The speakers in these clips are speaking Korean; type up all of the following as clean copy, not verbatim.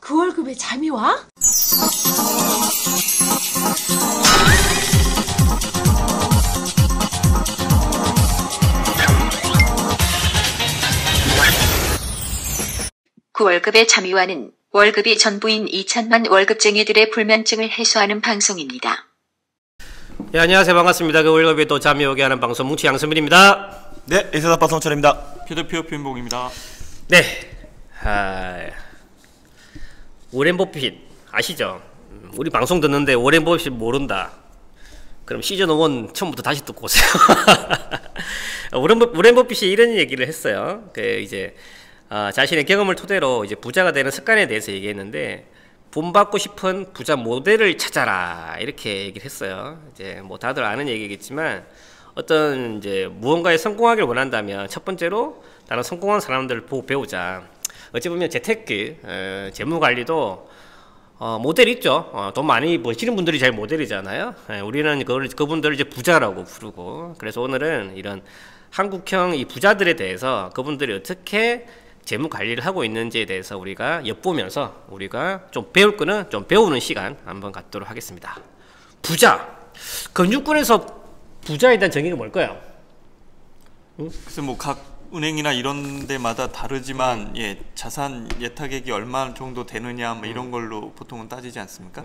그 월급에 잠이 와? 그 월급의 잠이와는 월급이 전부인 2천만 월급쟁이들의 불면증을 해소하는 방송입니다. 네, 안녕하세요. 반갑습니다. 그 월급에 또 잠이 오게 하는 방송 뭉치 양선민입니다. 네, 에세다빠 성철입니다. 피터피어 핀봉입니다. 네, 워렌 버핏 아시죠? 우리 방송 듣는데 워렌 버핏 모른다. 그럼 시즌 1 처음부터 다시 듣고 오세요. 워렌 버핏이 이런 얘기를 했어요. 이제 자신의 경험을 토대로 이제 부자가 되는 습관에 대해서 얘기했는데, 본받고 싶은 부자 모델을 찾아라, 이렇게 얘기를 했어요. 이제 뭐 다들 아는 얘기겠지만, 어떤 이제 무언가에 성공하기를 원한다면 첫 번째로 나는 성공한 사람들을 보고 배우자. 어찌 보면 재테크, 재무 관리도 모델이 있죠. 돈 많이 버시는 분들이 잘 모델이잖아요. 우리는 그분들을 이제 부자라고 부르고, 그래서 오늘은 이런 한국형 이 부자들에 대해서 그분들이 어떻게 재무 관리를 하고 있는지에 대해서 우리가 엿보면서 우리가 좀 배울 거는 좀 배우는 시간 한번 갖도록 하겠습니다. 부자, 금융권에서 부자에 대한 정의가 뭘까요? 그래서 뭐 각 은행이나 이런 데마다 다르지만, 예, 자산 예탁액이 얼마 정도 되느냐 뭐 이런 걸로 보통은 따지지 않습니까?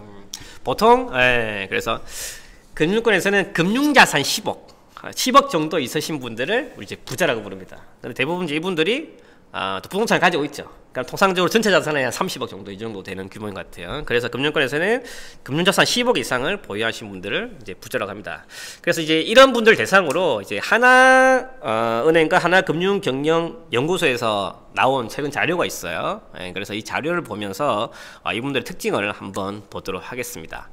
보통 그래서 금융권에서는 금융자산 10억 정도 있으신 분들을 우리 이제 부자라고 부릅니다. 근데 대부분 이제 이분들이 또 부동산을 가지고 있죠. 그러니까 통상적으로 전체 자산의 한 30억 정도 이 정도 되는 규모인 것 같아요. 그래서 금융권에서는 금융자산 10억 이상을 보유하신 분들을 이제 부자라고 합니다. 그래서 이제 이런 분들 대상으로 이제 하나은행과 하나금융경영연구소에서 나온 최근 자료가 있어요. 그래서 이 자료를 보면서 이분들의 특징을 한번 보도록 하겠습니다.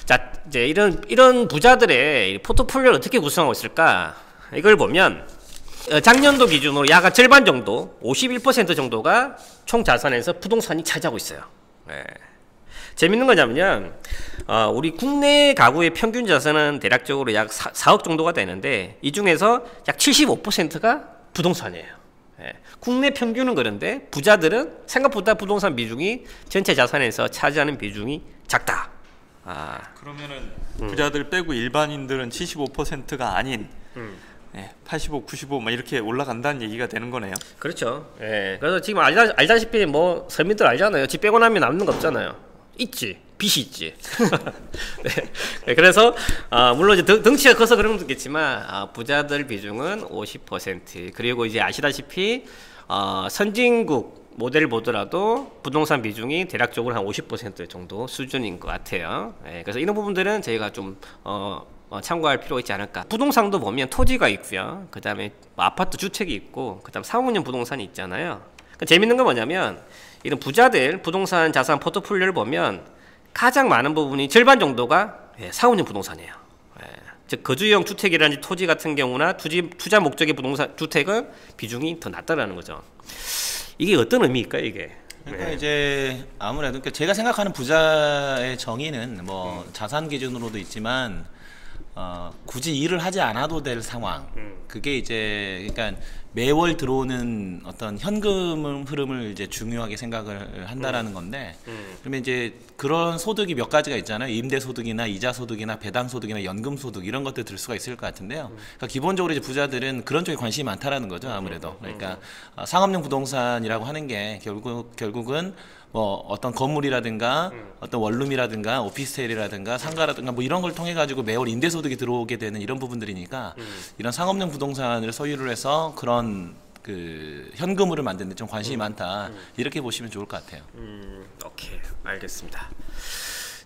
자, 이제 이런 부자들의 포트폴리오를 어떻게 구성하고 있을까? 이걸 보면 작년도 기준으로 약 절반 정도, 51% 정도가 총 자산에서 부동산이 차지하고 있어요. 재밌는 거냐면요, 우리 국내 가구의 평균 자산은 대략적으로 약 4억 정도가 되는데, 이 중에서 약 75%가 부동산이에요. 국내 평균은 그런데 부자들은 생각보다 부동산 비중이 전체 자산에서 차지하는 비중이 작다. 그러면은 부자들 빼고 일반인들은 75%가 아닌 85, 95 막 이렇게 올라간다는 얘기가 되는 거네요. 그렇죠. 그래서 지금 알다시피 뭐 서민들 알잖아요. 집 빼고 나면 남는 거 없잖아요. 있지, 빚이 있지. 네, 그래서 물론 이제 덩치가 커서 그런 것도 있겠지만 부자들 비중은 50%. 그리고 이제 아시다시피 선진국 모델을 보더라도 부동산 비중이 대략적으로 한 50% 정도 수준인 것 같아요. 그래서 이런 부분들은 저희가 좀 참고할 필요가 있지 않을까. 부동산도 보면 토지가 있고요, 그 다음에 아파트 주택이 있고, 그 다음 상업용 부동산이 있잖아요. 재밌는 건 뭐냐면, 이런 부자들 부동산 자산 포트폴리오를 보면 가장 많은 부분이 절반 정도가 상업용 부동산이에요. 즉 거주용 주택이라든지 토지 같은 경우나 투자 목적의 부동산 주택은 비중이 더 낮다라는 거죠. 이게 어떤 의미일까요, 이게? 그러니까 이제 아무래도 제가 생각하는 부자의 정의는 뭐 자산 기준으로도 있지만, 굳이 일을 하지 않아도 될 상황. 그게 이제 그러니까 매월 들어오는 어떤 현금 흐름을 이제 중요하게 생각을 한다라는 건데, 그러면 이제 그런 소득이 몇 가지가 있잖아요. 임대 소득이나 이자 소득이나 배당 소득이나 연금 소득, 이런 것들 들 수가 있을 것 같은데요. 그러니까 기본적으로 이제 부자들은 그런 쪽에 관심이 많다라는 거죠, 아무래도. 그러니까 상업용 부동산이라고 하는 게 결국은 뭐 어떤 건물이라든가 어떤 원룸이라든가 오피스텔이라든가 상가라든가 뭐 이런 걸 통해 가지고 매월 임대소득이 들어오게 되는 이런 부분들이니까, 이런 상업용 부동산을 소유를 해서 그런 그 현금을 만드는 데 좀 관심이 많다, 이렇게 보시면 좋을 것 같아요. 오케이, 알겠습니다.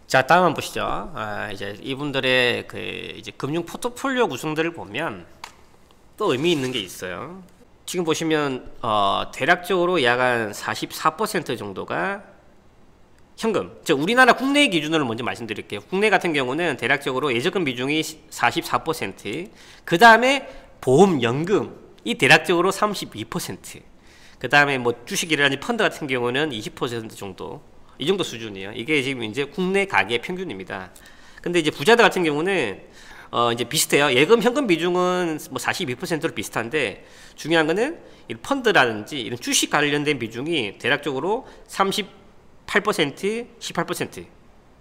자, 다음 한번 보시죠. 이제 이분들의 이제 금융 포트폴리오 구성들을 보면 또 의미 있는 게 있어요. 지금 보시면 대략적으로 약 한 44% 정도가 현금, 즉 우리나라 국내 기준으로 먼저 말씀드릴게요. 국내 같은 경우는 대략적으로 예적금 비중이 44%, 그 다음에 보험, 연금이 대략적으로 32%, 그 다음에 뭐 주식이라든지 펀드 같은 경우는 20% 정도, 이 정도 수준이에요. 이게 지금 이제 국내 가계의 평균입니다. 근데 이제 부자들 같은 경우는 이제 비슷해요. 예금 현금 비중은 뭐 42%로 비슷한데, 중요한 거는 이 펀드라든지 이런 주식 관련된 비중이 대략적으로 38% 8%, 18%.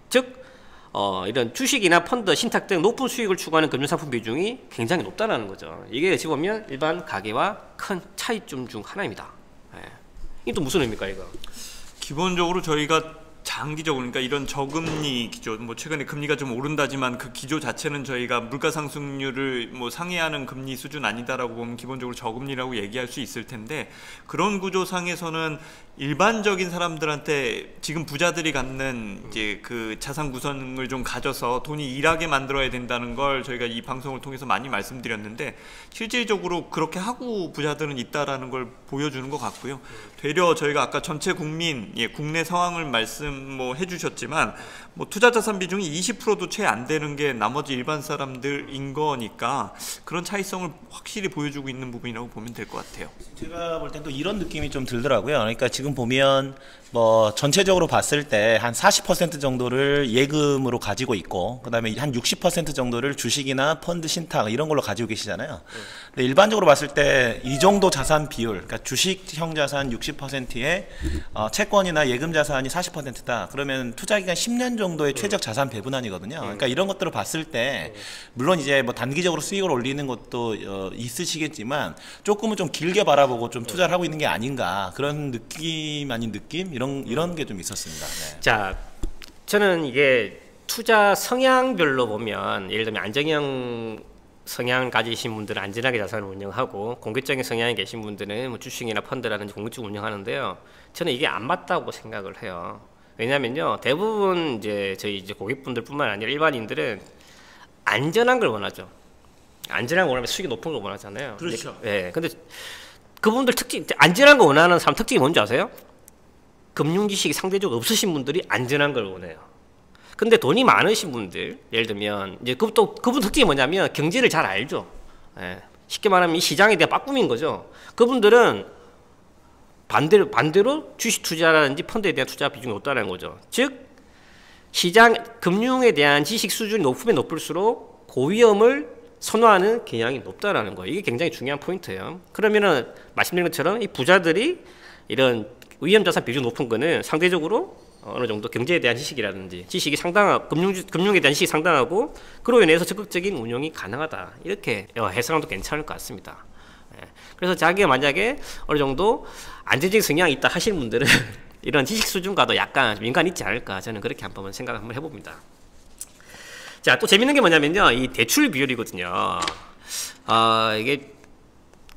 즉 이런 주식이나 펀드, 신탁 등 높은 수익을 추구하는 금융상품 비중이 굉장히 높다는 거죠. 이게 어찌 보면 일반 가계와 큰 차이점 중 하나입니다. 예. 이게 또 무슨 의미입니까, 이거? 기본적으로 저희가 장기적으로, 그러니까 이런 저금리 기조, 뭐 최근에 금리가 좀 오른다지만 그 기조 자체는 저희가 물가 상승률을 뭐 상회하는 금리 수준 아니다라고 보면 기본적으로 저금리라고 얘기할 수 있을 텐데, 그런 구조상에서는 일반적인 사람들한테 지금 부자들이 갖는 이제 그 자산 구성을 좀 가져서 돈이 일하게 만들어야 된다는 걸 저희가 이 방송을 통해서 많이 말씀드렸는데, 실질적으로 그렇게 하고 부자들은 있다라는 걸 보여주는 것 같고요. 되려 저희가 아까 전체 국민, 국내 상황을 뭐 해주셨지만, 뭐 투자 자산 비중이 20%도 채 안 되는 게 나머지 일반 사람들인 거니까 그런 차이성을 확실히 보여주고 있는 부분이라고 보면 될 것 같아요. 제가 볼 땐 또 이런 느낌이 좀 들더라고요. 그러니까 지금 보면 뭐 전체적으로 봤을 때 한 40% 정도를 예금으로 가지고 있고, 그다음에 한 60% 정도를 주식이나 펀드, 신탁 이런 걸로 가지고 계시잖아요. 근데 일반적으로 봤을 때 이 정도 자산 비율, 그러니까 주식형 자산 60%에 채권이나 예금 자산이 40%다. 그러면 투자 기간 10년 정도의 최적 자산 배분안이거든요. 그러니까 이런 것들을 봤을 때 물론 이제 뭐 단기적으로 수익을 올리는 것도 있으시겠지만 조금은 좀 길게 바라보고 좀 투자를 하고 있는 게 아닌가, 그런 느낌 아닌 느낌, 이런 게 좀 있었습니다. 네. 자, 저는 이게 투자 성향별로 보면, 예를 들면 안정형 성향을 가지신 분들은 안전하게 자산을 운영하고, 공격적인 성향이 계신 분들은 뭐 주식이나 펀드라든지 공격적으로 운영하는데요. 저는 이게 안 맞다고 생각을 해요. 왜냐면요, 대부분 이제 저희 이제 고객분들뿐만 아니라 일반인들은 안전한 걸 원하죠. 안전한 걸 원하면 수익이 높은 걸 원하잖아요. 그렇죠. 예. 근데 그분들 특징, 안전한 걸 원하는 사람 특징이 뭔지 아세요? 금융 지식이 상대적으로 없으신 분들이 안전한 걸 원해요. 근데 돈이 많으신 분들, 예를 들면 이제 그분 특징이 뭐냐면 경제를 잘 알죠. 예. 쉽게 말하면 이 시장에 대한 빠꿈인 거죠. 그분들은 반대로 주식 투자라든지 펀드에 대한 투자 비중이 높다는 거죠. 즉 시장 금융에 대한 지식 수준이 높으면 높을수록 고위험을 선호하는 경향이 높다라는 거예요. 이게 굉장히 중요한 포인트예요. 그러면은 말씀드린 것처럼 이 부자들이 이런 위험 자산 비중 높은 거는 상대적으로 어느 정도 경제에 대한 지식이라든지 지식이 상당하고 금융에 대한 지식이 상당하고, 그로 인해서 적극적인 운용이 가능하다, 이렇게 해석하도 괜찮을 것 같습니다. 그래서 자기가 만약에 어느 정도 안정적인 성향이 있다 하시는 분들은 이런 지식 수준과도 약간 민감이 있지 않을까, 저는 그렇게 한번 생각을 한번 해봅니다. 자, 또 재밌는 게 뭐냐면요, 이 대출 비율이거든요. 이게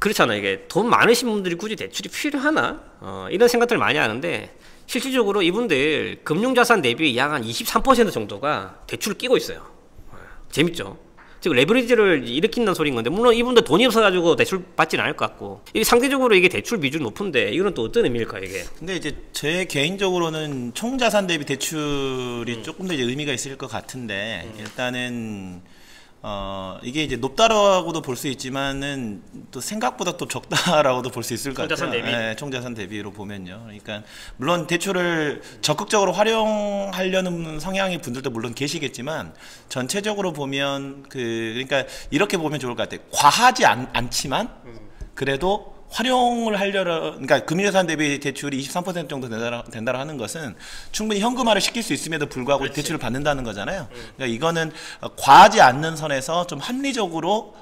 그렇잖아요. 이게 돈 많으신 분들이 굳이 대출이 필요하나? 이런 생각들을 많이 하는데, 실질적으로 이분들 금융자산 대비 약 한 23% 정도가 대출을 끼고 있어요. 재밌죠? 즉 레버리지를 일으킨다는 소리인 건데, 물론 이분들 돈이 없어가지고 대출 받지는 않을 것 같고, 이게 상대적으로 이게 대출 비중이 높은데, 이건 또 어떤 의미일까요, 이게? 근데 이제 제 개인적으로는 총자산 대비 대출이 조금 더 이제 의미가 있을 것 같은데, 일단은 이게 이제 높다라고도 볼 수 있지만은 또 생각보다 또 적다라고도 볼 수 있을 것 같아요. 총자산 대비? 네, 총자산 대비로 보면요. 그러니까 물론 대출을 적극적으로 활용하려는 성향의 분들도 물론 계시겠지만, 전체적으로 보면 그러니까 이렇게 보면 좋을 것 같아요. 과하지 않지만 그래도 활용을 하려는, 그러니까 금융자산 대비 대출이 23% 정도 된다고 하는 것은 충분히 현금화를 시킬 수 있음에도 불구하고 그렇지. 대출을 받는다는 거잖아요. 그러니까 이거는 과하지 않는 선에서 좀 합리적으로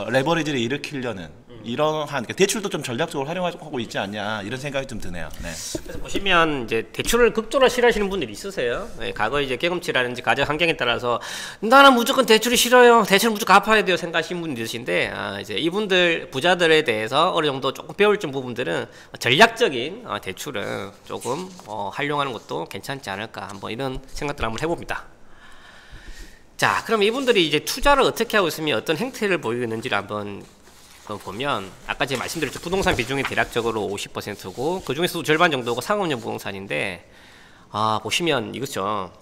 레버리지를 일으키려는 이러한, 그러니까 대출도 좀 전략적으로 활용하고 있지 않냐, 이런 생각이 좀 드네요. 네. 그래서 보시면 이제 대출을 극도로 싫어하시는 분들이 있으세요. 네, 과거 이제 경험치라든지 가정 환경에 따라서 나는 무조건 대출이 싫어요, 대출 무조건 갚아야 돼요 생각하시는 분들이 있으신데, 이제 이분들 부자들에 대해서 어느 정도 조금 배울 좀 부분들은 전략적인 대출은 조금 활용하는 것도 괜찮지 않을까, 한번 이런 생각들 한번 해봅니다. 자, 그럼 이분들이 이제 투자를 어떻게 하고 있으면 어떤 행태를 보이고 있는지를 한번 보면, 아까 제가 말씀드렸죠. 부동산 비중이 대략적으로 50%고 그 중에서도 절반 정도가 상업용 부동산인데, 보시면 이거죠.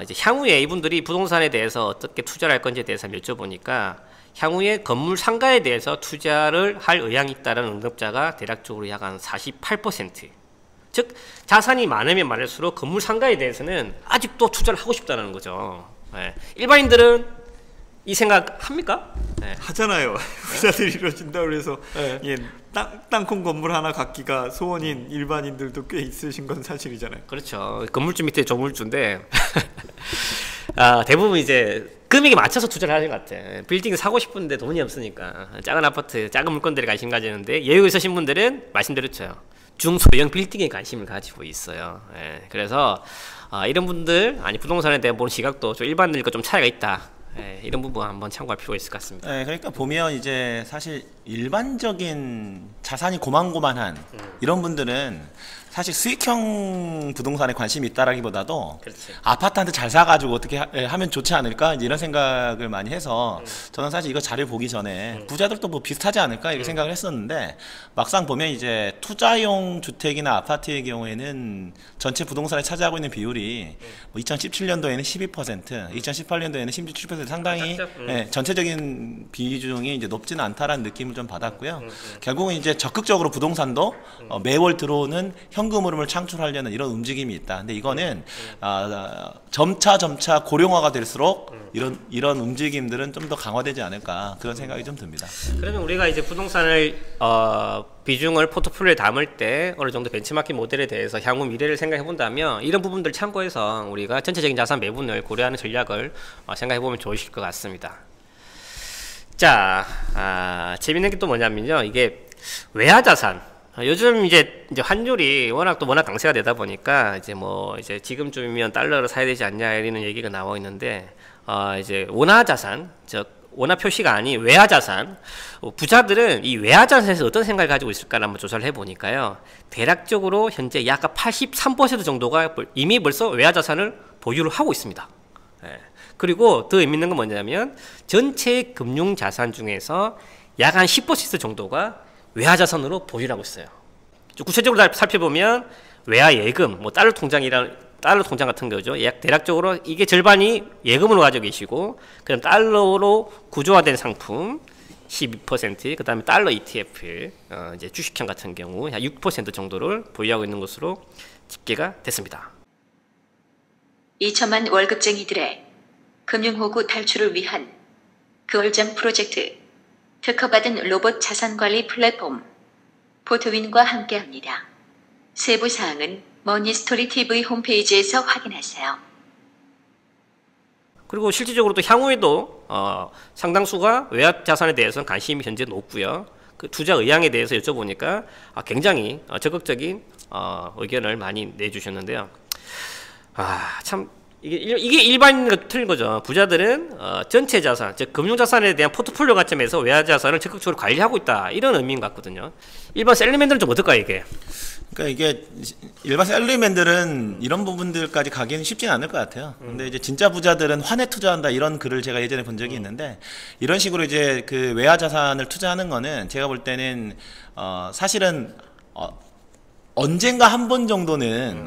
이제 향후에 이분들이 부동산에 대해서 어떻게 투자를 할 건지에 대해서 여쭤보니까, 향후에 건물 상가에 대해서 투자를 할 의향이 있다는 응답자가 대략적으로 약 한 48%. 즉 자산이 많으면 많을수록 건물 상가에 대해서는 아직도 투자를 하고 싶다는 거죠. 네. 일반인들은 이 생각 합니까? 네. 하잖아요. 부자들이 이러진다 그래서 네. 예, 땅콩 건물 하나 갖기가 소원인 일반인들도 꽤 있으신 건 사실이잖아요. 그렇죠. 건물주 밑에 조물주인데 대부분 이제 금액에 맞춰서 투자를 하는 것 같아. 빌딩 사고 싶은데 돈이 없으니까 작은 아파트, 작은 물건들에 관심 가지는데 여유 있으신 분들은 말씀드렸죠. 중소형 빌딩에 관심을 가지고 있어요. 예, 그래서 이런 분들 아니 부동산에 대한 보는 시각도 좀 일반인들과 좀 차이가 있다. 예, 이런 부분 한번 참고할 필요가 있을 것 같습니다. 네, 그러니까 보면 이제 사실 일반적인 자산이 고만고만한 이런 분들은 사실 수익형 부동산에 관심이 있다라기보다도 그렇지. 아파트한테 잘 사가지고 어떻게 하면 좋지 않을까 이제 이런 생각을 많이 해서 저는 사실 이거 자료 보기 전에 부자들도 뭐 비슷하지 않을까 이렇게 생각을 했었는데 막상 보면 이제 투자용 주택이나 아파트의 경우에는 전체 부동산에 차지하고 있는 비율이 뭐 2017년도에는 12%, 2018년도에는 17% 상당히 전체적인 비중이 이제 높지는 않다라는 느낌을 좀 받았고요. 결국은 이제 적극적으로 부동산도 매월 들어오는 현금 흐름을 창출하려는 이런 움직임이 있다. 근데 이거는 점차 고령화가 될수록 이런 움직임들은 좀 더 강화되지 않을까 그런 생각이 좀 듭니다. 그러면 우리가 이제 부동산을 비중을 포트폴리오에 담을 때 어느 정도 벤치마킹 모델에 대해서 향후 미래를 생각해 본다면 이런 부분들 참고해서 우리가 전체적인 자산 매분을 고려하는 전략을 생각해 보면 좋으실 것 같습니다. 자, 재밌는 게 또 뭐냐면요, 이게 외화 자산. 요즘 이제 환율이 워낙 강세가 되다 보니까 이제 지금쯤이면 달러를 사야 되지 않냐 이런 얘기가 나와 있는데 이제 원화 자산, 즉 원화 표시가 아닌 외화 자산, 부자들은 이 외화 자산에서 어떤 생각을 가지고 있을까를 한번 조사를 해보니까요, 대략적으로 현재 약 83% 정도가 이미 벌써 외화 자산을 보유를 하고 있습니다. 예. 그리고 더 의미 있는 건 뭐냐면 전체 금융 자산 중에서 약 한 10% 정도가 외화 자산으로 보유를 하고 있어요. 구체적으로 살펴보면 외화 예금, 뭐 달러 통장 같은 거죠. 대략적으로 이게 절반이 예금으로 가지고 계시고, 그다음 달러로 구조화된 상품 12%, 그다음에 달러 ETF, 이제 주식형 같은 경우 약 6% 정도를 보유하고 있는 것으로 집계가 됐습니다. 2천만 월급쟁이들의 금융호구 탈출을 위한 그얼잠 프로젝트, 특허받은 로봇 자산관리 플랫폼 포토윈과 함께합니다. 세부 사항은 머니스토리 TV 홈페이지에서 확인하세요. 그리고 실질적으로 또 향후에도 상당수가 외화 자산에 대해서는 관심이 현재 높고요. 그 투자 의향에 대해서 여쭤보니까 굉장히 적극적인 의견을 많이 내주셨는데요. 참 이게 일반인과 틀린 거죠. 부자들은 전체 자산, 즉 금융 자산에 대한 포트폴리오 관점에서 외화 자산을 적극적으로 관리하고 있다, 이런 의미인 것 같거든요. 일반 셀러맨들은 좀 어떨까요, 이게? 그러니까 이게 일반 셀러리맨들은 이런 부분들까지 가기는 쉽지는 않을 것 같아요. 근데 이제 진짜 부자들은 환에 투자한다, 이런 글을 제가 예전에 본 적이 있는데, 이런 식으로 이제 그 외화 자산을 투자하는 거는 제가 볼 때는 사실은 언젠가 한 번 정도는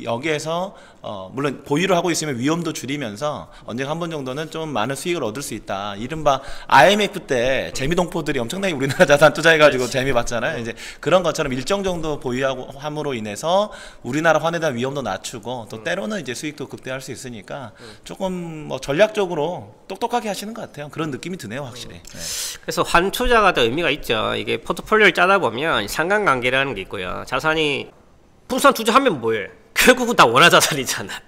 여기에서 물론 보유를 하고 있으면 위험도 줄이면서 언젠가 한 번 정도는 좀 많은 수익을 얻을 수 있다. 이른바 IMF 때 재미동포들이 엄청나게 우리나라 자산 투자해가지고 재미 봤잖아요. 이제 그런 것처럼 일정 정도 보유하고 함으로 인해서 우리나라 환에 대한 위험도 낮추고 또 때로는 이제 수익도 극대화할 수 있으니까 조금 뭐 전략적으로 똑똑하게 하시는 것 같아요. 그런 느낌이 드네요, 확실히. 네. 그래서 환 투자가 더 의미가 있죠. 이게 포트폴리오를 짜다 보면 상관관계라는 게 있고요. 자산이 부동산 투자하면 뭐예요? 결국은 다 원화 자산이잖아요.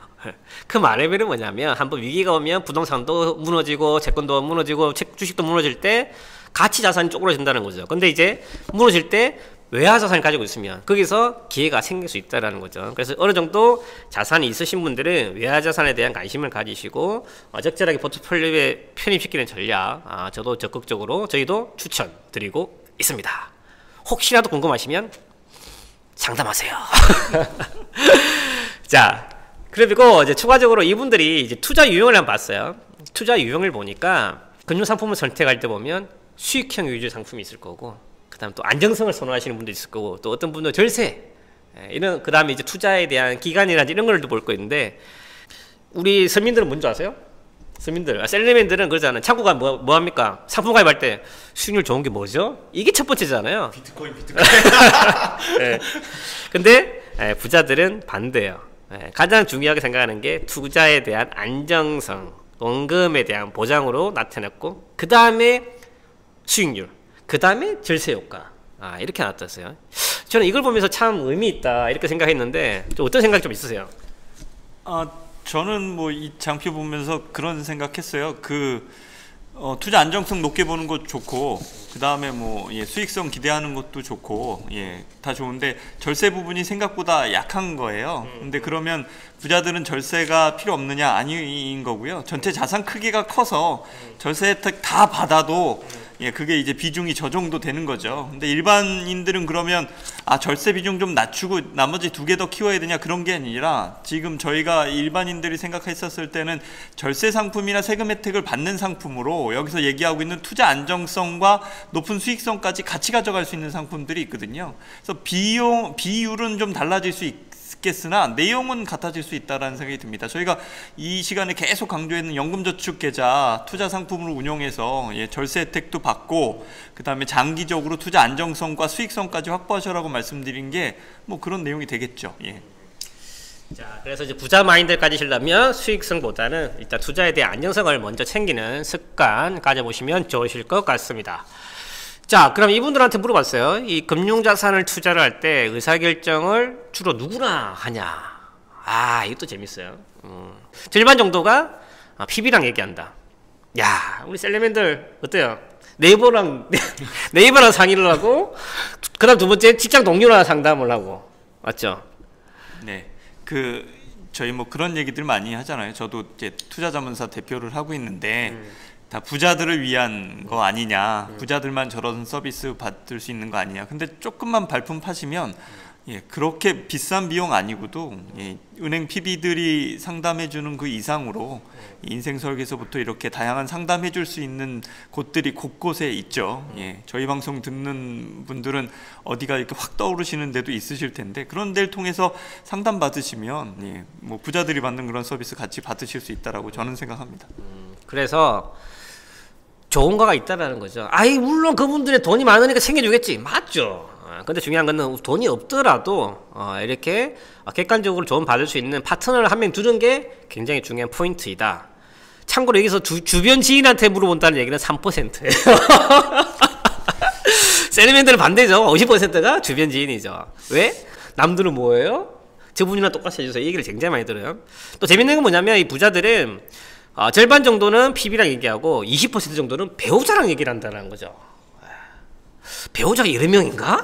그 말의 의미는 뭐냐면 한번 위기가 오면 부동산도 무너지고 채권도 무너지고 주식도 무너질 때 가치 자산이 쪼그라진다는 거죠. 근데 이제 무너질 때 외화 자산을 가지고 있으면 거기서 기회가 생길 수 있다는 거죠. 그래서 어느 정도 자산이 있으신 분들은 외화 자산에 대한 관심을 가지시고 적절하게 포트폴리오에 편입시키는 전략, 저도 적극적으로 저희도 추천드리고 있습니다. 혹시라도 궁금하시면 상담하세요. 자, 그리고 이제 추가적으로 이분들이 이제 투자 유형을 한번 봤어요. 투자 유형을 보니까 금융 상품을 선택할 때 보면 수익형 위주의 상품이 있을 거고, 그다음 또 안정성을 선호하시는 분도 있을 거고, 또 어떤 분은 절세, 이런, 그다음에 이제 투자에 대한 기간이라든지 이런 걸 볼 거 있는데, 우리 서민들은 뭔지 아세요? 서민들, 셀러맨들은 그러잖아요. 창구가 뭐 합니까? 상품 가입할 때 수익률 좋은 게 뭐죠? 이게 첫 번째잖아요. 비트코인. 네. 근데 부자들은 반대예요. 가장 중요하게 생각하는 게 투자에 대한 안정성, 원금에 대한 보장으로 나타냈고 그 다음에 수익률, 그 다음에 절세 효과. 이렇게 나타났어요. 저는 이걸 보면서 참 의미 있다 이렇게 생각했는데 좀 어떤 생각 좀 있으세요? 저는 뭐 이 장표 보면서 그런 생각했어요. 투자 안정성 높게 보는 것 좋고, 그 다음에 수익성 기대하는 것도 좋고, 다 좋은데 절세 부분이 생각보다 약한 거예요. 근데 그러면 부자들은 절세가 필요 없느냐? 아닌 거고요. 전체 자산 크기가 커서 절세 혜택 다 받아도 그게 이제 비중이 저 정도 되는 거죠. 근데 일반인들은 그러면 절세 비중 좀 낮추고 나머지 2개 더 키워야 되냐, 그런 게 아니라 지금 저희가 일반인들이 생각했었을 때는 절세 상품이나 세금 혜택을 받는 상품으로 여기서 얘기하고 있는 투자 안정성과 높은 수익성까지 같이 가져갈 수 있는 상품들이 있거든요. 그래서 비율은 좀 달라질 수 있겠으나 내용은 같아질 수 있다는 생각이 듭니다. 저희가 이 시간에 계속 강조했는 연금저축계좌 투자 상품으로 운용해서 절세 혜택도 받고, 그 다음에 장기적으로 투자 안정성과 수익성까지 확보하셔라고 말씀드린 게 그런 내용이 되겠죠. 자, 그래서 이제 부자 마인드를 가지시려면 수익성보다는 일단 투자에 대한 안정성을 먼저 챙기는 습관 가져보시면 좋으실 것 같습니다. 자, 그럼 이분들한테 물어봤어요. 이 금융자산을 투자를 할 때 의사결정을 주로 누구나 하냐? 이것도 재밌어요. 절반 정도가 PB랑 얘기한다. 야, 우리 셀러맨들 어때요? 네이버랑 상의를 하고, 그 다음 두 번째 직장 동료랑 상담을 하고, 맞죠? 네. 저희 그런 얘기들 많이 하잖아요. 저도 이제 투자자문사 대표를 하고 있는데, 다 부자들을 위한 거 아니냐, 부자들만 저런 서비스 받을 수 있는 거 아니냐. 근데 조금만 발품 파시면 그렇게 비싼 비용 아니고도 은행 PB들이 상담해 주는 그 이상으로 인생 설계서부터 이렇게 다양한 상담해 줄 수 있는 곳들이 곳곳에 있죠. 저희 방송 듣는 분들은 어디가 이렇게 확 떠오르시는 데도 있으실 텐데, 그런 데를 통해서 상담 받으시면 부자들이 받는 그런 서비스 같이 받으실 수 있다라고 저는 생각합니다. 그래서 좋은 거가 있다라는 거죠. 물론 그분들의 돈이 많으니까 챙겨주겠지. 맞죠. 근데 중요한 거는 돈이 없더라도 이렇게 객관적으로 조언 받을 수 있는 파트너를 한 명 두는 게 굉장히 중요한 포인트이다. 참고로 여기서 주변 지인한테 물어본다는 얘기는 3%예요. 셀러맨들은 반대죠. 50%가 주변 지인이죠. 왜? 남들은 뭐예요? 저분이랑 똑같이 해줘서 이 얘기를 굉장히 많이 들어요. 또 재밌는 건 뭐냐면 이 부자들은 절반 정도는 PB랑 얘기하고 20% 정도는 배우자랑 얘기를 한다는 거죠. 배우자가 여러 명인가?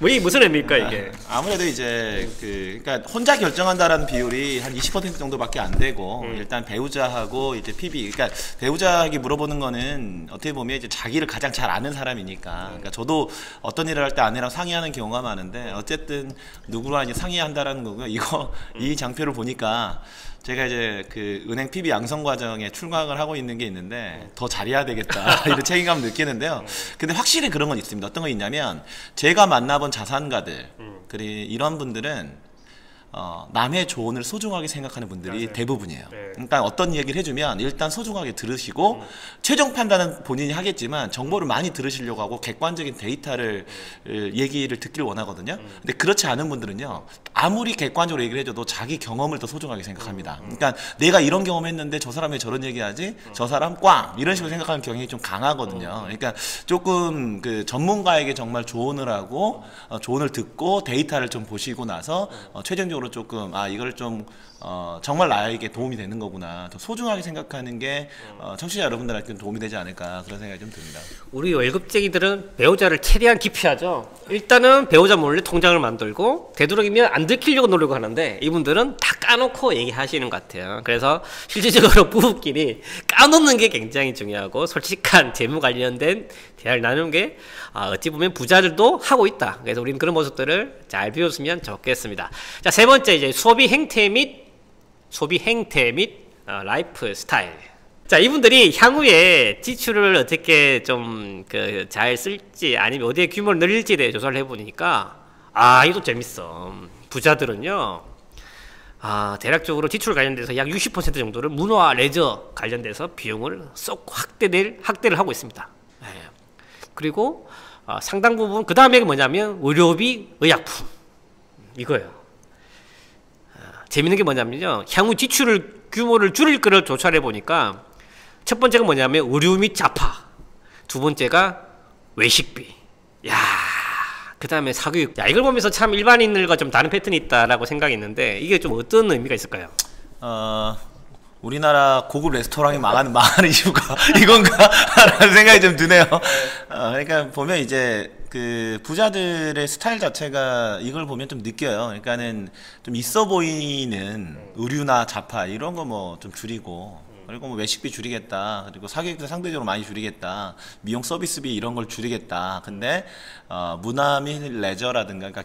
이게 무슨 의미입니까 이게? 아무래도 이제 그러니까 혼자 결정한다라는 비율이 한 20% 정도밖에 안 되고, 일단 배우자하고 이제 PB, 그러니까 배우자에게 물어보는 거는 어떻게 보면 이제 자기를 가장 잘 아는 사람이니까. 그러니까 저도 어떤 일을 할 때 아내랑 상의하는 경우가 많은데, 어쨌든 누구랑 이제 상의한다라는 거고요. 이 장표를 보니까 제가 이제 은행 PB 양성 과정에 출강을 하고 있는 게 있는데 더 잘해야 되겠다 이런 책임감을 느끼는데요. 근데 확실히 그런 건 있습니다. 어떤 거 있냐면, 제가 만나본 자산가들, 이런 분들은 남의 조언을 소중하게 생각하는 분들이 대부분이에요. 그러니까 어떤 얘기를 해주면 일단 소중하게 들으시고, 최종 판단은 본인이 하겠지만 정보를 많이 들으시려고 하고 객관적인 데이터를 얘기를 듣기를 원하거든요. 근데 그렇지 않은 분들은요, 아무리 객관적으로 얘기를 해줘도 자기 경험을 더 소중하게 생각합니다. 그러니까 내가 이런 경험했는데 저 사람이 저런 얘기하지, 저 사람 꽝, 이런 식으로 생각하는 경향이 좀 강하거든요. 그러니까 조금 전문가에게 정말 조언을 하고 조언을 듣고 데이터를 좀 보시고 나서 최종적으로 조금 이걸 좀 정말 나에게 도움이 되는 거구나, 더 소중하게 생각하는 게 청취자 여러분들한테 도움이 되지 않을까, 그런 생각이 좀 듭니다. 우리 월급쟁이들은 배우자를 최대한 기피하죠. 일단은 배우자 몰래 통장을 만들고 되도록이면 안 들키려고 노력을 하는데, 이분들은 다 까놓고 얘기하시는 것 같아요. 그래서 실질적으로 부부끼리 까놓는 게 굉장히 중요하고, 솔직한 재무 관련된 대화를 나누는 게 어찌 보면 부자들도 하고 있다. 그래서 우리는 그런 모습들을 잘 배웠으면 좋겠습니다. 자, 세 번째, 이제 소비 행태 및 라이프 스타일. 자, 이분들이 향후에 지출을 어떻게 좀 잘 쓸지, 아니면 어디에 규모를 늘릴지에 대해 조사를 해보니까 이것도 재밌어. 부자들은요, 대략적으로 지출 관련돼서 약 60% 정도를 문화와 레저 관련돼서 비용을 쏙 확대를 하고 있습니다. 그리고 상당 부분, 그 다음에 뭐냐면 의료비, 의약품, 이거예요. 재밌는 게 뭐냐면요, 향후 지출을 규모를 줄일 거를 조사해 보니까 첫 번째가 뭐냐면 의료 및 자파, 두 번째가 외식비. 야, 그 다음에 사교육. 야, 이걸 보면서 참 일반인들과 좀 다른 패턴이 있다라고 생각했는데 이게 좀 어떤 의미가 있을까요? 우리나라 고급 레스토랑이 망하는 이유가 이건가? 라는 생각이 좀 드네요. 그러니까 보면 이제 그 부자들의 스타일 자체가 이걸 보면 좀 느껴요. 그러니까는 좀 있어 보이는 의류나 자파 이런 거 뭐 좀 줄이고, 그리고 뭐 외식비 줄이겠다, 그리고 사교육도 상대적으로 많이 줄이겠다, 미용 서비스비 이런 걸 줄이겠다. 근데 문화 및 레저라든가, 그러니까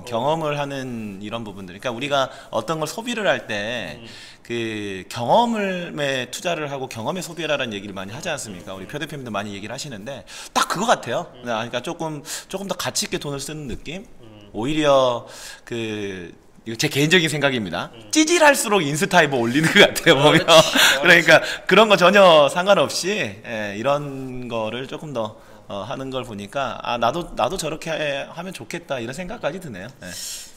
경험을 하는 이런 부분들, 그러니까 우리가 어떤 걸 소비를 할 때 그 경험에 투자를 하고 경험에 소비하라는 얘기를 많이 하지 않습니까? 우리 표 대표님도 많이 얘기를 하시는데 딱 그거 같아요. 그러니까 조금 더 가치 있게 돈을 쓰는 느낌. 오히려 이거 제 개인적인 생각입니다. 찌질할수록 인스타에 뭐 올리는 것 같아요, 보면. 그러니까 그런 거 전혀 상관없이 이런 거를 조금 더 하는 걸 보니까 나도 저렇게 하면 좋겠다 이런 생각까지 드네요. 네.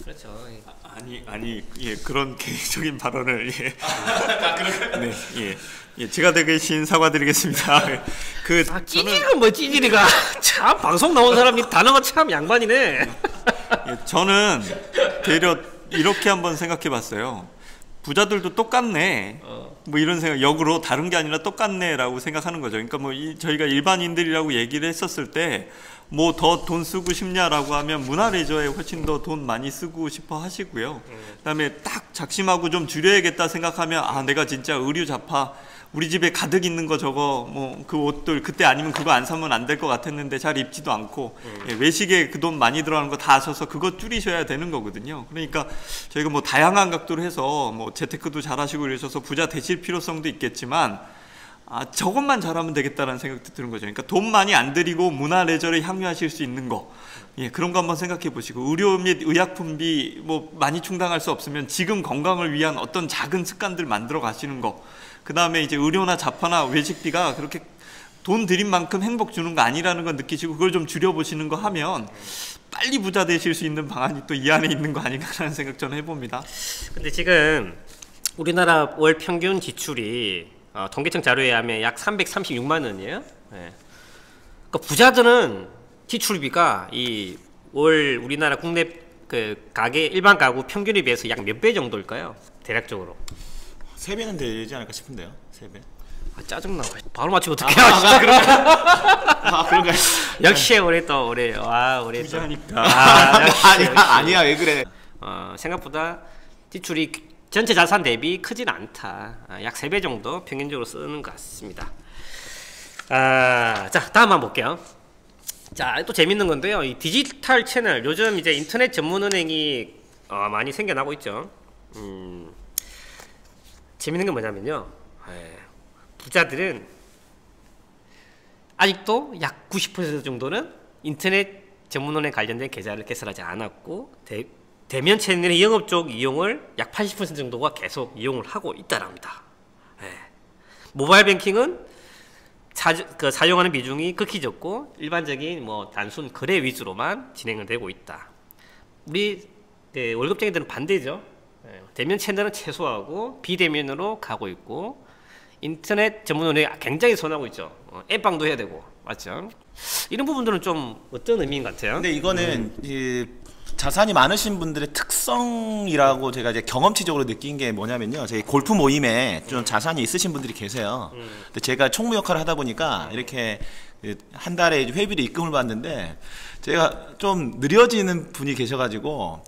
그렇죠. 아니 예, 그런 개인적인 발언을 네, 예, 제가 대신 사과드리겠습니다. 찌질이가 뭐 찌질이가 참 방송 나온 사람이 단어가 참 양반이네. 예, 저는 되려 이렇게 한번 생각해봤어요. 부자들도 똑같네. 뭐 이런 생각, 역으로 다른 게 아니라 똑같네라고 생각하는 거죠. 그러니까 뭐 저희가 일반인들이라고 얘기를 했었을 때 뭐 더 돈 쓰고 싶냐라고 하면 문화 레저에 훨씬 더 돈 많이 쓰고 싶어 하시고요. 그다음에 딱 작심하고 좀 줄여야겠다 생각하면 내가 진짜 의류 자파 우리 집에 가득 있는 거 저거 뭐 그 옷들 그때 아니면 그거 안 사면 안 될 것 같았는데 잘 입지도 않고 예, 외식에 그 돈 많이 들어가는 거 다 하셔서 그거 줄이셔야 되는 거거든요. 그러니까 저희가 뭐 다양한 각도로 해서 뭐 재테크도 잘 하시고 이러셔서 부자 되실 필요성도 있겠지만 저것만 잘하면 되겠다라는 생각도 드는 거죠. 그러니까 돈 많이 안 들이고 문화 레저를 향유하실 수 있는 거, 예, 그런 거 한번 생각해 보시고, 의료 및 의약품비 뭐 많이 충당할 수 없으면 지금 건강을 위한 어떤 작은 습관들 만들어 가시는 거, 그 다음에 이제 의료나 자파나 외식비가 그렇게 돈 들인 만큼 행복 주는 거 아니라는 걸 느끼시고 그걸 좀 줄여보시는 거 하면 빨리 부자 되실 수 있는 방안이 또 이 안에 있는 거 아닌가라는 생각 저는 해봅니다. 근데 지금 우리나라 월 평균 지출이 통계청 자료에 의하면 약 336만 원이에요. 네. 그러니까 부자들은 지출비가 이 월 우리나라 국내 그 가게 일반 가구 평균에 비해서 약 몇 배 정도일까요? 대략적으로 3배는 되지 않을까 싶은데요. 3배. 짜증나. 바로 맞추고 어떻게 하시나? 그런가요? 역시 올해 올해 부자니까. 아니야 왜 그래? 생각보다 지출이 전체 자산 대비 크진 않다. 약 3배 정도 평균적으로 쓰는 것 같습니다. 자, 다음 한번 볼게요. 자, 또 재밌는 건데요. 이 디지털 채널, 요즘 이제 인터넷 전문 은행이 많이 생겨나고 있죠. 재밌는 게 뭐냐면요. 부자들은 아직도 약 90% 정도는 인터넷 전문은행 관련된 계좌를 개설하지 않았고 대면 채널의 영업 쪽 이용을 약 80% 정도가 계속 이용을 하고 있다랍니다. 모바일 뱅킹은 사용하는 비중이 극히 적고 일반적인 뭐 단순 거래 위주로만 진행을 되고 있다. 우리 월급쟁이들은 반대죠. 대면 채널은 최소화하고 비대면으로 가고 있고 인터넷 전문은행이 굉장히 선호하고 있죠. 앱방도 해야 되고, 맞죠? 이런 부분들은 좀 어떤 의미인 것 같아요? 근데 이거는 자산이 많으신 분들의 특성이라고 제가 이제 경험치적으로 느낀 게 뭐냐면요. 저희 골프 모임에 좀 자산이 있으신 분들이 계세요. 근데 제가 총무 역할을 하다 보니까 이렇게 한 달에 회비를 입금을 받는데 제가 좀 느려지는 분이 계셔가지고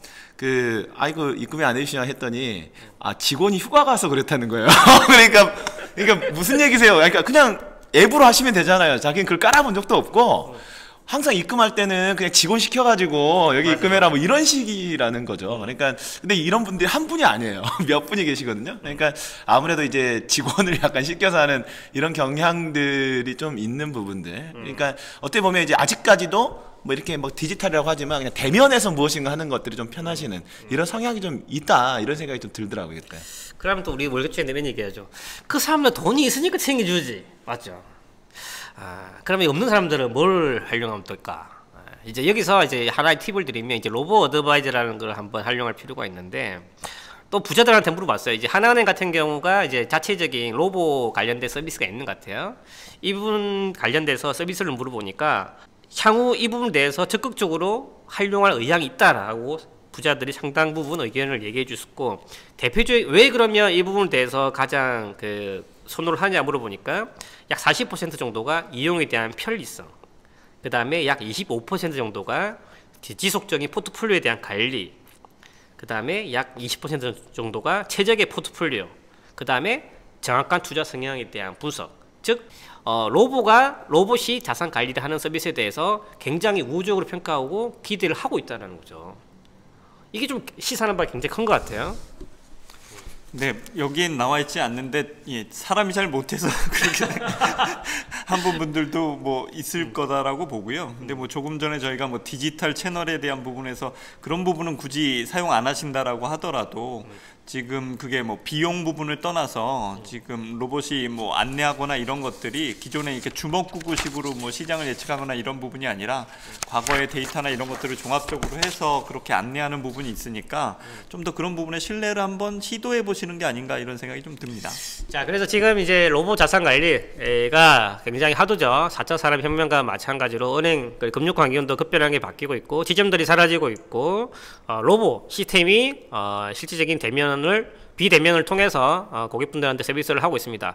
아이고 입금이 안 해주시냐 했더니 직원이 휴가 가서 그랬다는 거예요. 그러니까 무슨 얘기세요? 그러니까 그냥 앱으로 하시면 되잖아요. 자기는 그걸 깔아본 적도 없고 항상 입금할 때는 그냥 직원 시켜가지고 여기 입금해라 뭐 이런 식이라는 거죠. 그러니까 근데 이런 분들이 한 분이 아니에요. 몇 분이 계시거든요. 그러니까 아무래도 이제 직원을 약간 시켜서 하는 이런 경향들이 좀 있는 부분들. 그러니까 어떻게 보면 이제 아직까지도 뭐 이렇게 뭐 디지털이라고 하지만 그냥 대면에서 무엇인가 하는 것들이 좀 편하시는 이런 성향이 좀 있다 이런 생각이 좀 들더라고요. 그때. 그러면 또 우리 월급쟁이 내면 얘기하죠. 그 사람들 돈이 있으니까 챙겨주지, 맞죠? 그러면 없는 사람들은 뭘 활용하면 될까? 이제 여기서 이제 하나의 팁을 드리면 이제 로보 어드바이저라는 걸 한번 활용할 필요가 있는데 또 부자들한테 물어봤어요. 이제 하나은행 같은 경우가 이제 자체적인 로보 관련된 서비스가 있는 것 같아요. 이 부분 관련돼서 서비스를 물어보니까 향후 이 부분에 대해서 적극적으로 활용할 의향이 있다라고 부자들이 상당 부분 의견을 얘기해 주셨고, 대표적인 왜 그러면 이 부분에 대해서 가장 선호를 하냐 물어보니까 약 40% 정도가 이용에 대한 편리성, 그 다음에 약 25% 정도가 지속적인 포트폴리오에 대한 관리, 그 다음에 약 20% 정도가 최적의 포트폴리오, 그 다음에 정확한 투자 성향에 대한 분석. 즉 로봇이 자산 관리를 하는 서비스에 대해서 굉장히 우호적으로 평가하고 기대를 하고 있다는 거죠. 이게 좀 시사하는 바가 굉장히 큰 것 같아요. 네, 여기엔 나와 있지 않는데 사람이 잘 못해서 그렇게 한 분들도 뭐 있을 거다라고 보고요. 근데 뭐 조금 전에 저희가 뭐 디지털 채널에 대한 부분에서 그런 부분은 굳이 사용 안 하신다라고 하더라도 지금 그게 뭐 비용 부분을 떠나서 지금 로봇이 뭐 안내하거나 이런 것들이 기존에 이렇게 주먹구구식으로 뭐 시장을 예측하거나 이런 부분이 아니라 과거의 데이터나 이런 것들을 종합적으로 해서 그렇게 안내하는 부분이 있으니까 좀 더 그런 부분에 신뢰를 한번 시도해 보시는 게 아닌가 이런 생각이 좀 듭니다. 자, 그래서 지금 이제 로봇 자산 관리가 굉장히 하도죠. 4차 산업혁명과 마찬가지로 은행, 금융 환경도 급변하게 바뀌고 있고 지점들이 사라지고 있고 로봇 시스템이 실질적인 비대면을 통해서 고객분들한테 서비스를 하고 있습니다.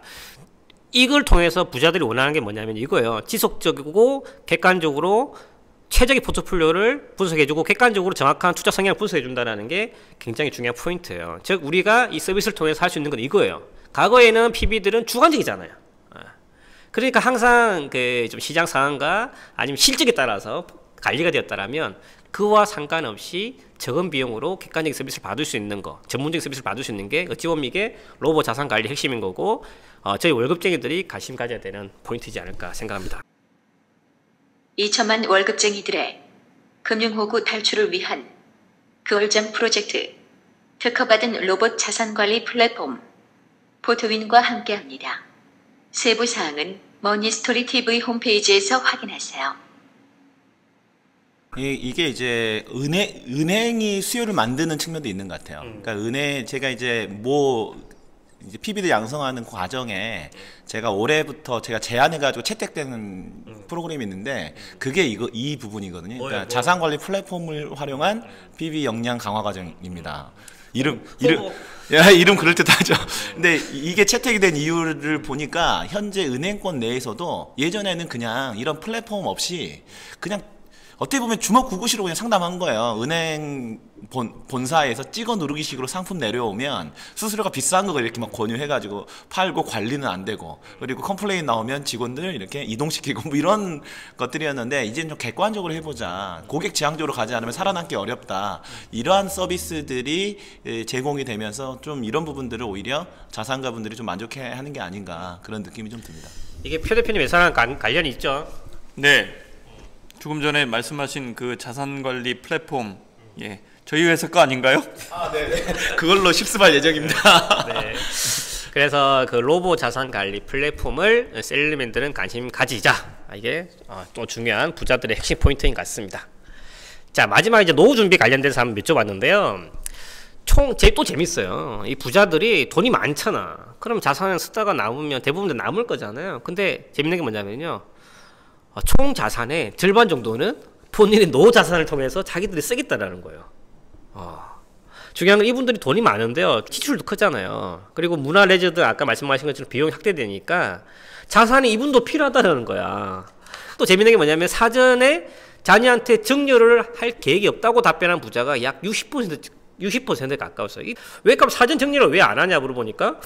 이걸 통해서 부자들이 원하는 게 뭐냐면 이거예요. 지속적이고 객관적으로 최적의 포트폴리오를 분석해주고 객관적으로 정확한 투자 성향을 분석해준다는 게 굉장히 중요한 포인트예요. 즉 우리가 이 서비스를 통해서 할 수 있는 건 이거예요. 과거에는 PB들은 주관적이잖아요. 그러니까 항상 좀 시장 상황과 아니면 실적에 따라서 관리가 되었다라면 그와 상관없이 적은 비용으로 객관적인 서비스를 받을 수 있는 거, 전문적인 서비스를 받을 수 있는 게 어찌 보면 이게 로봇 자산 관리 핵심인 거고 저희 월급쟁이들이 관심 가져야 되는 포인트이지 않을까 생각합니다. 2천만 월급쟁이들의 금융호구 탈출을 위한 그월장 프로젝트 특허받은 로봇 자산관리 플랫폼 포토윈과 함께합니다. 세부 사항은 머니스토리 TV 홈페이지에서 확인하세요. 이게 이제 은행이 수요를 만드는 측면도 있는 것 같아요. 그러니까 제가 이제 PB를 양성하는 과정에 제가 올해부터 제가 제안해가지고 채택되는 프로그램이 있는데 그게 이 부분이거든요. 그러니까 자산관리 플랫폼을 활용한 PB 역량 강화 과정입니다. 이름 그럴듯하죠. 근데 이게 채택이 된 이유를 보니까 현재 은행권 내에서도 예전에는 그냥 이런 플랫폼 없이 그냥 어떻게 보면 주먹구구식으로 그냥 상담한 거예요. 은행 본사에서 찍어 누르기식으로 상품 내려오면 수수료가 비싼 거 이렇게 막 권유해가지고 팔고 관리는 안 되고 그리고 컴플레인 나오면 직원들 이렇게 이동시키고 뭐 이런 것들이었는데 이제는 좀 객관적으로 해보자. 고객 지향적으로 가지 않으면 살아남기 어렵다. 이러한 서비스들이 제공이 되면서 좀 이런 부분들을 오히려 자산가분들이 좀 만족해하는 게 아닌가 그런 느낌이 좀 듭니다. 이게 표 대표님 회사랑 관련이 있죠? 네. 조금 전에 말씀하신 그 자산관리 플랫폼, 저희 회사 거 아닌가요? 네. 그걸로 실습할 예정입니다. 네. 그래서 그 로봇 자산관리 플랫폼을 셀러맨들은 관심 가지자. 이게 또 중요한 부자들의 핵심 포인트인 것 같습니다. 자, 마지막 이제 노후 준비 관련돼서 한번 여쭤봤는데요. 또 재밌어요. 이 부자들이 돈이 많잖아. 그럼 자산을 쓰다가 남으면 대부분 남을 거잖아요. 근데 재밌는 게 뭐냐면요. 총 자산의 절반 정도는 본인의 노후 자산을 통해서 자기들이 쓰겠다라는 거예요. 중요한 건 이분들이 돈이 많은데요. 지출도 크잖아요. 그리고 문화 레저드 아까 말씀하신 것처럼 비용이 확대되니까 자산이 이분도 필요하다는 거야. 또 재밌는 게 뭐냐면 사전에 자녀한테 증여를 할 계획이 없다고 답변한 부자가 약 60%에 가까웠어요. 왜 그럼 사전 증여를 왜 안 하냐 물어보니까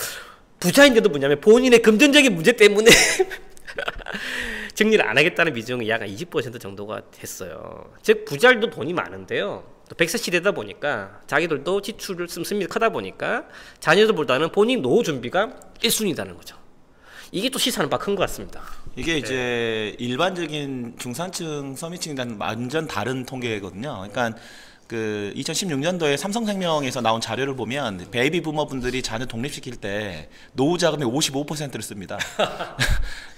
부자인데도 뭐냐면 본인의 금전적인 문제 때문에 정리를 안 하겠다는 비중이 약 20% 정도가 됐어요. 즉 부자들도 돈이 많은데요. 또 100세 시대다 보니까 자기들도 지출을 씀씀이 크다 보니까 자녀들보다는 본인 노후 준비가 1순위다는 거죠. 이게 또 시사하는 바 큰 것 같습니다. 이게 이제 일반적인 중산층 서민층이랑 완전 다른 통계거든요. 그러니까 그 2016년도에 삼성생명에서 나온 자료를 보면 베이비 부머분들이 자녀 독립시킬 때 노후 자금의 55%를 씁니다.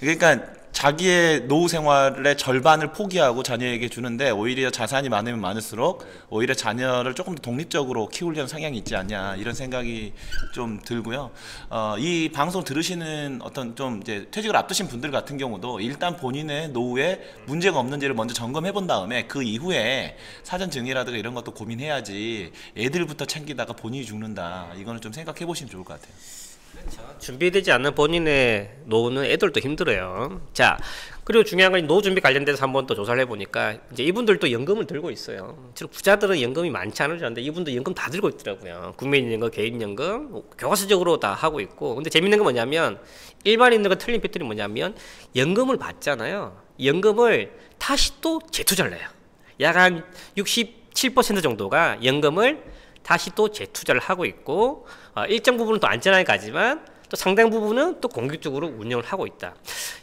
그러니까 자기의 노후 생활의 절반을 포기하고 자녀에게 주는데 오히려 자산이 많으면 많을수록 오히려 자녀를 조금 더 독립적으로 키우려는 성향이 있지 않냐 이런 생각이 좀 들고요. 이 방송 들으시는 어떤 좀 이제 퇴직을 앞두신 분들 같은 경우도 일단 본인의 노후에 문제가 없는지를 먼저 점검해 본 다음에 그 이후에 사전 증여라든가 이런 것도 고민해야지 애들부터 챙기다가 본인이 죽는다. 이거는 좀 생각해 보시면 좋을 것 같아요. 준비되지 않는 본인의 노후는 애들도 힘들어요. 자, 그리고 중요한 건 노후 준비 관련돼서 한번 또 조사를 해보니까 이제 이분들도 연금을 들고 있어요. 주로 부자들은 연금이 많지 않을 줄 알았는데 이분도 연금 다 들고 있더라고요. 국민연금, 개인연금, 교과서적으로 다 하고 있고. 근데 재밌는 건 뭐냐면 일반인들과 틀린 패턴이 뭐냐면 연금을 받잖아요. 연금을 다시 또 재투자를 해요. 약 한 67% 정도가 연금을 다시 또 재투자를 하고 있고 일정 부분은 또 안전하게 가지만 또 상당 부분은 또 공격적으로 운영을 하고 있다.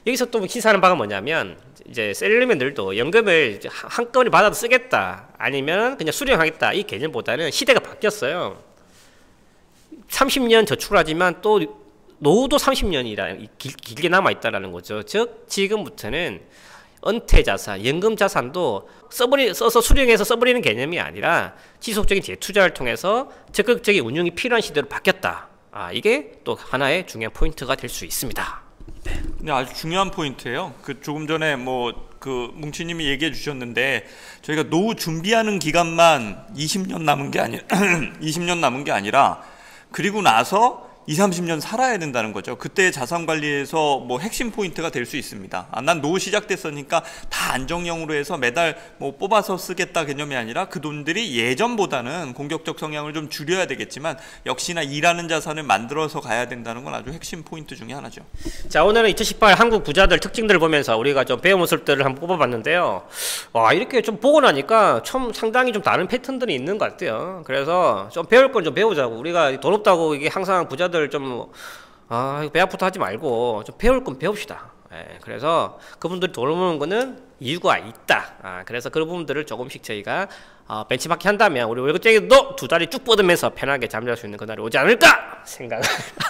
여기서 또 시사하는 바가 뭐냐면 이제 셀러리맨들도 연금을 한꺼번에 받아도 쓰겠다 아니면 그냥 수령하겠다 이 개념보다는 시대가 바뀌었어요. 30년 저축을 하지만 또 노후도 30년이라 길게 남아있다라는 거죠. 즉 지금부터는 은퇴 자산, 연금 자산도 써서 수령해서 써버리는 개념이 아니라 지속적인 재투자를 통해서 적극적인 운용이 필요한 시대로 바뀌었다. 이게 또 하나의 중요한 포인트가 될 수 있습니다. 네, 아주 중요한 포인트예요. 그 조금 전에 그 뭉치님이 얘기해 주셨는데 저희가 노후 준비하는 기간만 20년 남은 게 아니 20년 남은 게 아니라 그리고 나서 20-30년 살아야 된다는 거죠. 그때 자산 관리에서 뭐 핵심 포인트가 될 수 있습니다. 난 노후 시작됐으니까 다 안정형으로 해서 매달 뭐 뽑아서 쓰겠다 개념이 아니라 그 돈들이 예전보다는 공격적 성향을 좀 줄여야 되겠지만 역시나 일하는 자산을 만들어서 가야 된다는 건 아주 핵심 포인트 중에 하나죠. 자, 오늘은 2018 한국 부자들 특징들을 보면서 우리가 좀 배운 모습들을 한번 뽑아봤는데요. 이렇게 좀 보고 나니까 좀 상당히 좀 다른 패턴들이 있는 것 같아요. 그래서 좀 배울 건 좀 배우자고. 우리가 돈 없다고 이게 항상 부자들 좀 배 아프다 하지 말고 좀 배울 건 배웁시다. 그래서 그분들이 돈 모으는 거는 이유가 있다. 그래서 그런 부분들을 조금씩 저희가 벤치마킹 한다면 우리 월급쟁이도 두 다리 쭉 뻗으면서 편하게 잠잘 수 있는 그날이 오지 않을까 생각을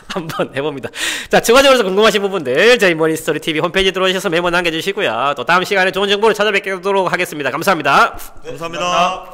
한번 해봅니다. 자, 추가적으로 궁금하신 부분들 저희 머니스토리 TV 홈페이지 들어오셔서 메모 남겨주시고요. 또 다음 시간에 좋은 정보를 찾아뵙도록 하겠습니다. 감사합니다. 감사합니다.